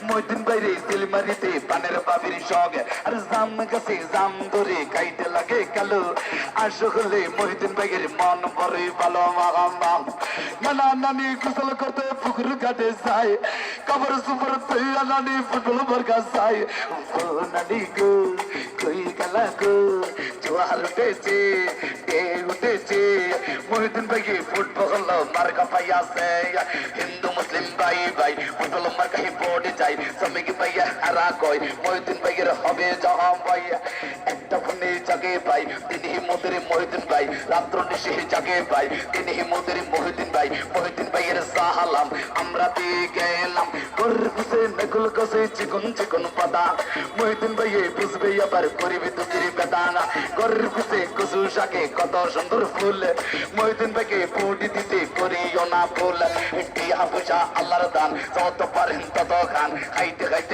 মইদিন বাইরে সিলমারিতে পানের বাবির সঙ্গে আর জাম গাছে জাম ধরে কাইতে লাগে কালো আসলে মহিদিন বাইরের মন বড়ই ভালো মাগাম নানা নানি গোসল করতে পুকুর ঘাটে যায় কবর সুপর তৈয়া নানি ফুটবল বর্গা যায় ও নানি গো কই গেলা গো জোয়ার উঠেছে উঠেছে মহিদিন ভাই ফুটবল মার্কা পাইয়াছে হিন্দু মুসলিম ভাই ভাই ফুটবল মার্কা হি পড়ে যায় সমিকি ভাইয়া হারা কই মহিদিন ভাইয়ের হবে জহাম ভাইয়া একটা ফোনে জাগে ভাই তিনি মোদের মহিদিন ভাই রাত্র নিশে জাগে ভাই তিনি মোদের মহিদিন ভাইয়ের সাহালাম আমরা দিয়ে গেলাম গরুর কুসে নকুল কসে চিকন চিকন পাতা মহিদিন ভাইয়ে বুঝবে আবার করিবে তুকির বেদানা গরুর কুসে কুসু শাকে কত সুন্দর ফুল মহিদিন ভাইকে ফুটি দিতে করিও না ফুল টিয়া পয়সা আল্লাহর দান যত পারেন তত খান খাইতে খাইতে